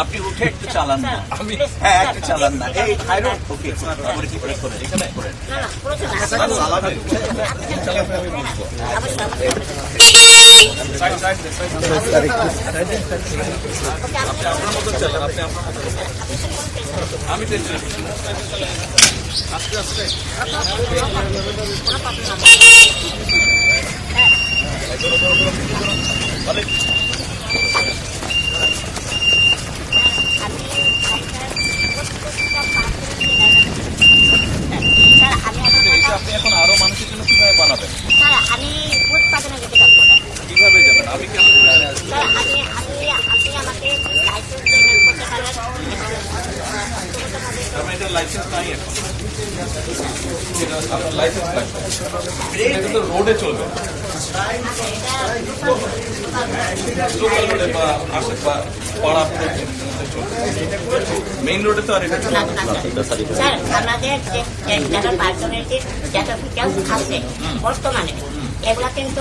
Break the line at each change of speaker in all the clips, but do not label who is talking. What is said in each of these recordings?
আপনি উঠে একটু চালান না, হ্যাঁ একটু চালান না, এই হাইরোড ওকে এখানে করেন। আমি আস্তে আস্তে আপনি এখন আরো মানুষের জন্য কিভাবে বানাবেন?
আমি উৎপাদনে যেতে চাচ্ছি
কিভাবে যাবেন? আমি কেমন
আপনি আমাকে লাইসেন্স পেমেন্ট করতে পারবেন।
এটা লাইসেন্স নাই এখন, আপনার লাইসেন্স লাগবে, এটা তো রোডে চলবে, লোকাল রোডে বা আশে বা পাড়া মেইন রোডে তো আর এটা
স্যার আমাদের যারা পার্সোনালিটির যত ডিটেলস আছে বর্তমানে এগুলা কিন্তু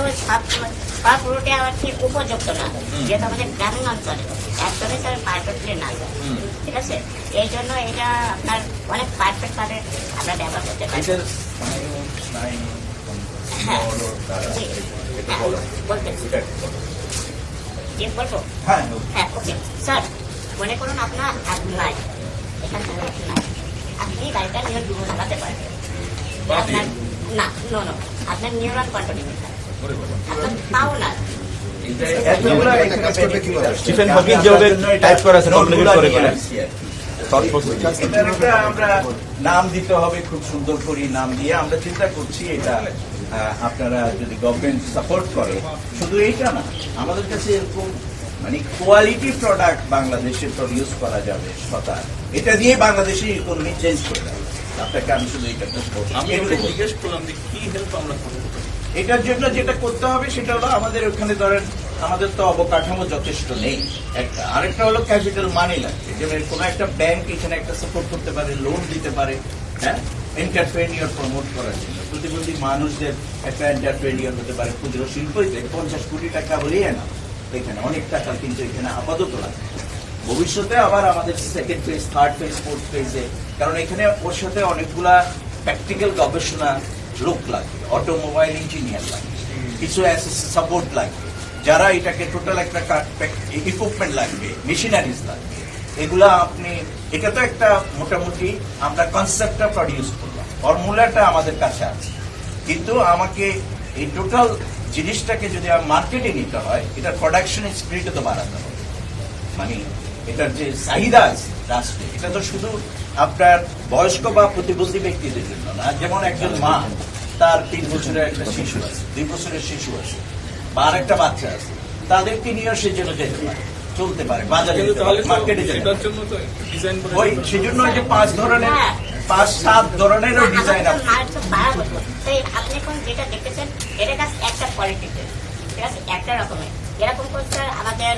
সব রুটে আবার ঠিক উপযুক্ত না, যেহেতু আমাদের গ্রামীণ অঞ্চলে একদমই স্যার পারফেক্টলি না যায়, ঠিক আছে? এই জন্য এটা আপনার অনেক পারফেক্ট ভাবে আমরা ব্যবহার করতে পারি। হ্যাঁ জি বলতেছি জি বলবো, হ্যাঁ ওকে স্যার। মনে করুন আপনার নাই এখান থেকে নাই, আপনি গাড়িটা নিয়ে চালাতে পারবেন, আপনার না নো আপনার নিউরন কন্ট্রোলিং আপনার পাও না।
স্টিফেন হকিং যেভাবে টাইপ করা আছে কমপ্লিট করে
আমরা নাম দিতে হবে, খুব সুন্দর করে নাম দিয়ে আমরা চিন্তা করছি। এটা আপনারা যদি গভর্নমেন্ট সাপোর্ট করে, শুধু এইটা না, আমাদের কাছে এরকম মানে কোয়ালিটি প্রোডাক্ট বাংলাদেশে প্রডিউস করা যাবে সদা, এটা দিয়ে বাংলাদেশের ইকোনমি চেঞ্জ করে দেবে। আপনাকে আমি শুধু এটা
জিজ্ঞেস করলাম যে কি হেল্প আমরা করতে পারি।
এটার জন্য যেটা করতে হবে সেটা হলো আমাদের ওখানে ধরেন আমাদের তো অবকাঠামো যথেষ্ট নেই, একটা আরেকটা হলো ক্যাপিটাল মানি লাগবে, যেমন কোনো একটা ব্যাংক এখানে একটা সাপোর্ট করতে পারে, লোন দিতে পারে, হ্যাঁ এন্টারপ্রেনিয়র প্রমোট করার জন্য। প্রতিবন্ধী মানুষদের একটা এন্টারপ্রেনিয়র হতে পারে, ক্ষুদ্র শিল্প 50 কোটি টাকা হলেই না, এখানে অনেক টাকা কিন্তু এখানে আপাতত লাগবে। ভবিষ্যতে আবার আমাদের second phase, third phase, fourth ফেজে, কারণ এখানে ওর সাথে অনেকগুলা প্র্যাকটিক্যাল গবেষণা লোক লাগবে, অটোমোবাইল ইঞ্জিনিয়ার লাগবে, কিছু সাপোর্ট লাগবে, যারা এটাকে টোটাল একটা ইকুইপমেন্ট লাগবে, মেশিনারিজ লাগবে, এগুলা আপনি এটা তো একটা মোটামুটি আমরা কনসেপ্টটা প্রডিউস করলাম, ফর্মুলাটা আমাদের কাছে আছে, কিন্তু আমাকে এই টোটাল জিনিসটাকে যদি মার্কেটে নিতে হয়, এটা প্রোডাকশন স্পিরিটে তো বাড়াতে হবে। মানে এটার যে চাহিদা আছে রাষ্ট্রে, এটা তো শুধু আপনার বয়স্ক বা প্রতিবন্ধী ব্যক্তিদের জন্য না, যেমন একজন মা, তার 3 বছরের একটা শিশু আছে, 2 বছরের শিশু আছে, বা আর একটা বাচ্চা আছে, তাদেরকে নিয়েও সে যেন যেতে পারে, চলতে পারে, বাজারে মার্কেটে যেতে পারে। ওই সেজন্য যে 5-7 ধরনেরও ডিজাইন আছে।
আপনি এখন যেটা দেখতেছেন এটা একটা কোয়ালিটিতে, ঠিক আছে, একটা রকমের এরকম করছে আমাদের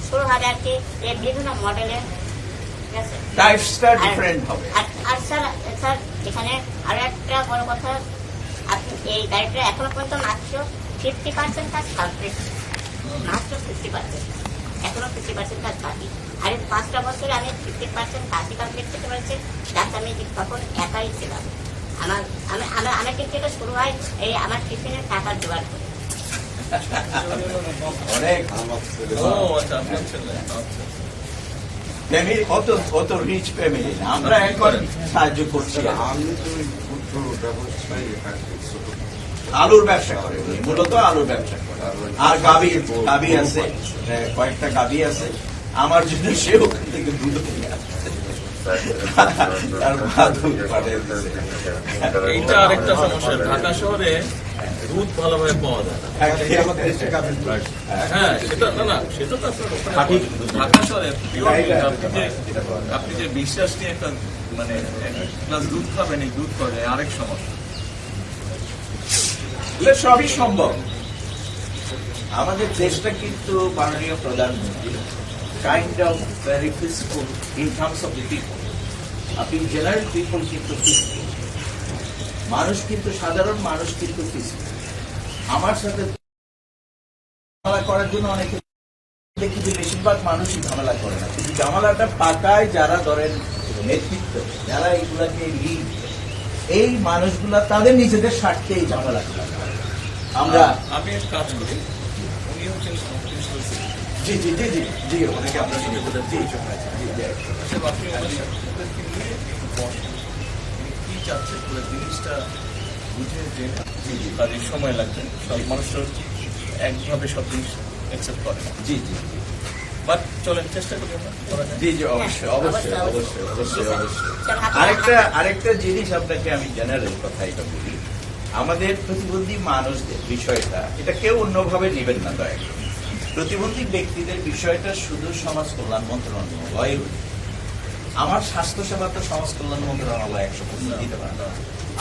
শুরু হবে আর কি এই বিভিন্ন মডেলের, ঠিক আছে,
টাইপসটা ডিফারেন্ট হবে।
আর স্যার এখানে আরো একটা বড় কথা, আপনি এই গাড়িটা এখনো পর্যন্ত মাত্র 50% কাজ কমপ্লিট, মাত্র 50%, এখনো 50% কাজ বাকি। আর এই 5টা বছরে আমি 50% কাজই কমপ্লিট করতে পারছি, যাতে আমি তখন একাই ছিলাম। আমার কিন্তু এটা শুরু হয় এই আমার টিফিনের টাকা জোগাড় করে।
অনেক ফ্যামিলি, অত রিচ ফ্যামিলি না, আমরা এখন সাহায্য করছি। আলুর ব্যবসা করে, মূলত আলুর ব্যবসা করে, আর গাভী আছে, কয়েকটা গাভী আছে আমার জন্য, সে ওখান থেকে দুধ নিয়ে আসছে।
এইটা আরেকটা সমস্যা, ঢাকা শহরে দুধ ভালোভাবে পাওয়া যায় না। হ্যাঁ সেটা না সেটা তো ঢাকা শহরে আপনি যে বিশ্বাস নিয়ে একটা মানে প্লাস দুধ খাবেন, এই দুধ পাওয়া যায় আরেক সমস্যা।
সবই সম্ভব। আমাদের দেশটা কিন্তু মাননীয় প্রধানমন্ত্রী kind of very peaceful in terms of the people. আপনি জেনারেল পিপল কিন্তু পিসফুল, মানুষ কিন্তু সাধারণ মানুষ কিন্তু পিসফুল। আমার সাথে করার জন্য অনেকে দেখি যে বেশিরভাগ মানুষই ঝামেলা করে না, কিন্তু ঝামেলাটা পাকায় যারা ধরেন নেতৃত্ব, যারা এইগুলাকে লিড, এই মানুষগুলা তাদের নিজেদের স্বার্থে এই ঝামেলাগুলা করে। আমরা
আমি এক কাজ করি, উনি হচ্ছেন প্রিন্সিপাল
জি জি জি জি জি অনেকে আপনার সঙ্গে জি জি জি
আপনি ওদেরকে নিয়ে একটু বসেন, কি চাচ্ছে পুরো জিনিসটা বুঝে জেনে কাজে সময় লাগবে। সব মানুষের একভাবে সব জিনিস অ্যাকসেপ্ট করে না,
জি জি
বাট চলেন চেষ্টা করি আমরা করা যায়।
জি জি অবশ্যই অবশ্যই অবশ্যই অবশ্যই অবশ্যই।
স্যার,
আরেকটা জিনিস আপনাকে আমি জেনারেল কথা এটা বলি, আমাদের প্রতিবন্ধী মানুষদের বিষয়টা এটা কেউ অন্যভাবে নেবেন না দয়া করে। প্রতিবন্ধী ব্যক্তিদের বিষয়টা শুধু সমাজ কল্যাণ মন্ত্রণালয়, আমার স্বাস্থ্য সেবা তো সমাজ কল্যাণ মন্ত্রণালয় 100% দিতে পারে না,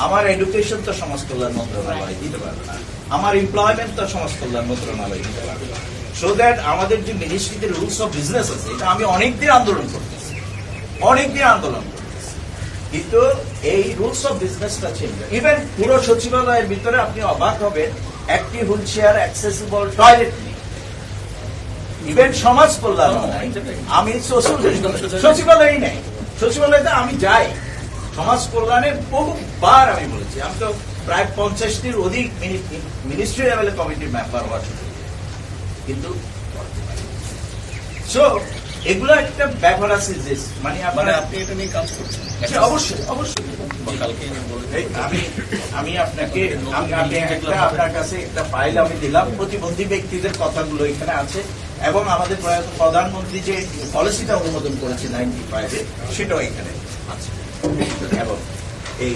আমার এডুকেশন তো সমাজ কল্যাণ মন্ত্রণালয় দিতে পারবে না, আমার এমপ্লয়মেন্ট তো সমাজ কল্যাণ মন্ত্রণালয় দিতে পারবে না। সো দ্যাট আমাদের যে মিনিস্ট্রিতে রুলস অফ বিজনেস আছে, এটা আমি অনেকদিন আন্দোলন করতেছি, কিন্তু এই রুলস অফ বিজনেসটা চেঞ্জ। ইভেন পুরো সচিবালয়ের ভিতরে আপনি অবাক হবেন, একটি হুইল চেয়ার অ্যাক্সেসিবল টয়লেট নেই, ইভেন সমাজ কল্যাণ নাই। আমি সচিবালয়ই নেই, সচিবালয়তে আমি যাই, সমাজ কল্যাণের বহুবার আমি বলেছি, আমি তো প্রায় 50টির অধিক মিনিস্ট্রি লেভেলে কমিটির মেম্বার হওয়ার সুযোগ, কিন্তু সো এগুলো একটা ব্যাপার আছে যে মানে
মানে
আপনারা
আপনি এটা নিয়ে কাজ করছেন
অবশ্যই অবশ্যই
বা কালকে বলে
এই আমি আপনাকে আপনার কাছে একটা ফাইল আমি দিলাম, প্রতিবন্ধী ব্যক্তিদের কথাগুলো এখানে আছে, এবং আমাদের প্রয়াত প্রধানমন্ত্রী যে পলিসিটা অনুমোদন করেছে 95-এ সেটাও এখানে আছে। এবং এই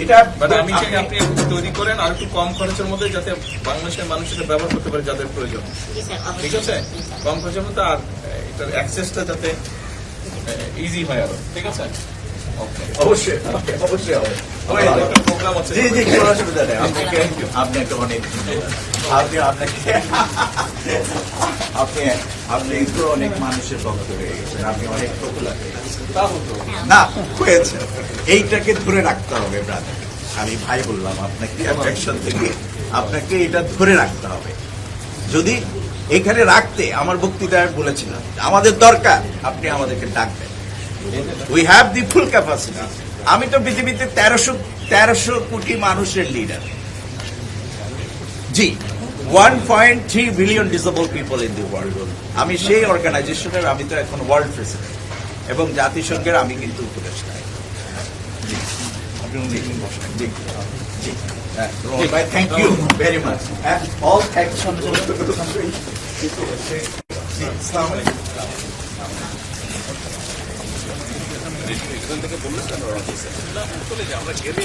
এটা
মানে আমি চাই আপনি তৈরি করেন আর একটু কম খরচের মধ্যে, যাতে বাংলাদেশের মানুষ এটা ব্যবহার করতে পারে যাদের প্রয়োজন।
জি স্যার,
ঠিক
অবশ্যই।
আছে, কম খরচের মধ্যে, আর এটার অ্যাক্সেসটা যাতে ইজি হয় আরো। ঠিক আছে, ওকে।
অবশ্যই অবশ্যই হবে।
প্রোগ্রাম আছে।
জি জি কোনো অসুবিধা নেই। আপনাকে অনেক ধন্যবাদ। আপনি একটু অনেক মানুষের ভক্ত হয়ে গেছেন, আপনি অনেক পপুলার হয়ে গেছেন।
তা হতো
না হয়েছে, এইটাকে ধরে রাখতে হবে ব্রাদার। আমি ভাই বললাম আপনাকে, অ্যাট্রাকশন থেকে আপনাকে এটা ধরে রাখতে হবে। যদি এখানে রাখতে, আমার বক্তৃতায় বলেছিলাম আমাদের দরকার, আপনি আমাদেরকে ডাকবেন। We have the full capacity. আমি তো পৃথিবীতে 1300 কোটি মানুষের leader. G, 1.3 billion disable people in the world. আমি সেই অর্গানাইজেশনের, আমি তো এখন ওয়ার্ল্ড প্রেসিডেন্ট এবং জাতিসংঘের আমি কিন্তু উপদেষ্টা। জি, আপনি বসেন। জি জি ভাই, thank you very much. All thanks. আসসালামু আলাইকুম।
চলে যাও, আমরা ঘেরে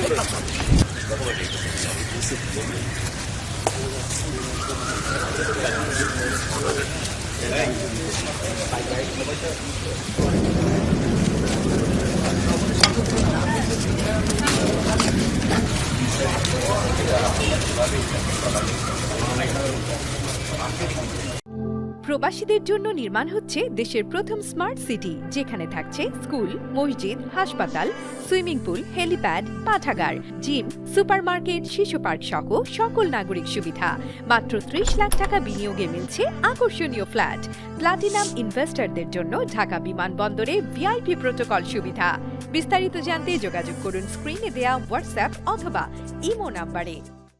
প্রবাসীদের জন্য নির্মাণ হচ্ছে দেশের প্রথম স্মার্ট সিটি, যেখানে থাকছে স্কুল, মসজিদ, হাসপাতাল, সুইমিং পুল, হেলিপ্যাড, পাঠাগার, জিম, সুপারমার্কেট, শিশু পার্ক সহ সকল নাগরিক সুবিধা। মাত্র 30 লাখ টাকা বিনিয়োগে মিলছে আকর্ষণীয় ফ্ল্যাট। প্লাটিনাম ইনভেস্টরদের জন্য ঢাকা বিমানবন্দরে ভিআইপি প্রোটোকল সুবিধা। বিস্তারিত জানতে যোগাযোগ করুন স্ক্রিনে দেয়া হোয়াটসঅ্যাপ অথবা ইমো নাম্বারে।